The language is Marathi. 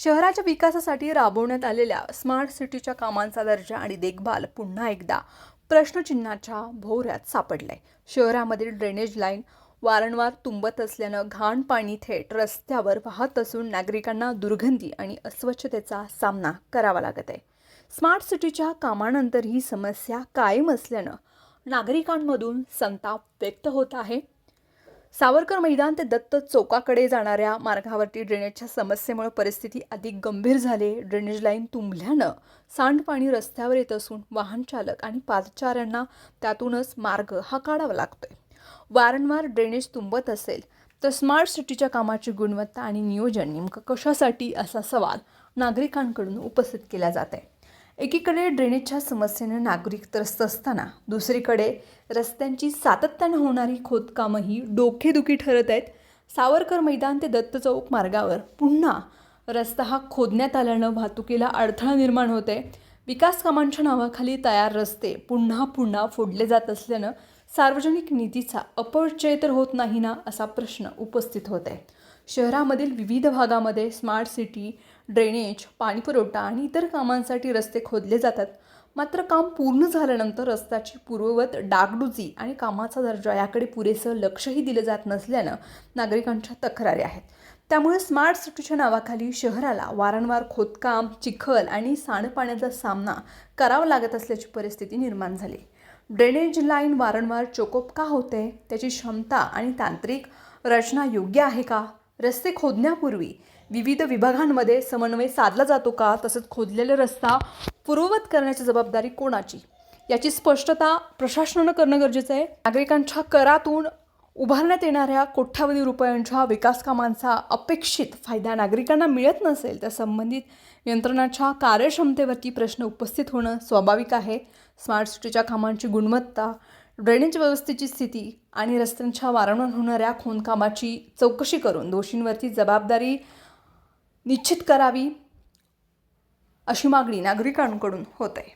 शहराच्या विकासासाठी राबवण्यात आलेल्या स्मार्ट सिटीच्या कामांचा दर्जा आणि देखभाल पुन्हा एकदा प्रश्नचिन्हाच्या भोवऱ्यात सापडलाय। शहरामधील ड्रेनेज लाईन वारंवार तुंबत असल्यानं घाण पाणी थेट रस्त्यावर वाहत असून नागरिकांना दुर्गंधी आणि अस्वच्छतेचा सामना करावा लागत आहे। स्मार्ट सिटीच्या कामानंतर ही समस्या कायम असल्यानं नागरिकांमधून संताप व्यक्त होत आहे। सावरकर मैदान ते दत्त चौकाकडे जाणाऱ्या मार्गावरती ड्रेनेजच्या समस्येमुळे परिस्थिती अधिक गंभीर झाली। ड्रेनेज लाईन तुंबल्यानं सांडपाणी रस्त्यावर येत असून वाहन चालक आणि पादचाऱ्यांना त्यातूनच मार्ग हा काढावा लागतोय। वारंवार ड्रेनेज तुंबत असेल तर स्मार्ट सिटीच्या कामाची गुणवत्ता आणि नियोजन नेमकं कशासाठी असा सवाल नागरिकांकडून उपस्थित केला जात आहे। एकीकडे ड्रेनेजच्या समस्येने नागरिक त्रस्त असताना दुसरीकडे रस्त्यांची सातत्याने होणारी खोदकामही डोकेदुखी ठरत आहेत। सावरकर मैदान ते दत्त चौक मार्गावर पुन्हा रस्ता हा खोदण्यात आल्यानं वाहतुकीला अडथळा निर्माण होते। विकास कामांच्या नावाखाली तयार रस्ते पुन्हा फोडले जात असल्यानं सार्वजनिक निधीचा अपव्यय तर होत नाही ना असा प्रश्न उपस्थित होत आहे। शहरामधील विविध भागामध्ये स्मार्ट सिटी, ड्रेनेज, पाणीपुरवठा आणि इतर कामांसाठी रस्ते खोदले जातात। मात्र काम पूर्ण झाल्यानंतर रस्त्याची पूर्ववत डागडुजी आणि कामाचा दर्जा याकडे पुरेसं लक्षही दिलं जात नसल्यानं नागरिकांच्या तक्रारी आहेत। त्यामुळे स्मार्ट सिटीच्या नावाखाली शहराला वारंवार खोदकाम, चिखल आणि सांडपाण्याचा सामना करावा लागत असल्याची परिस्थिती निर्माण झाली। ड्रेनेज लाईन वारंवार चोकअप का होते, त्याची क्षमता आणि तांत्रिक रचना योग्य आहे का, रस्ते खोदण्यापूर्वी विविध विभागांमध्ये समन्वय साधला जातो का, तसंच खोदलेला रस्ता पूर्ववत करण्याची जबाबदारी कोणाची याची स्पष्टता प्रशासनानं करणं गरजेचं आहे। नागरिकांच्या करातून उभारण्यात येणाऱ्या कोट्यावधी रुपयांच्या विकास कामांचा अपेक्षित फायदा नागरिकांना मिळत नसेल तर संबंधित यंत्रणांच्या कार्यक्षमतेवरती प्रश्न उपस्थित होणं स्वाभाविक आहे। स्मार्ट सिटीच्या कामांची गुणवत्ता, ड्रेनेज व्यवस्थेची स्थिती आणि रस्त्यांच्या वारंवार होणाऱ्या खोदकामाची चौकशी करून दोषींवरती जबाबदारी निश्चित करावी अशी मागणी नागरिकांकडून होत आहे।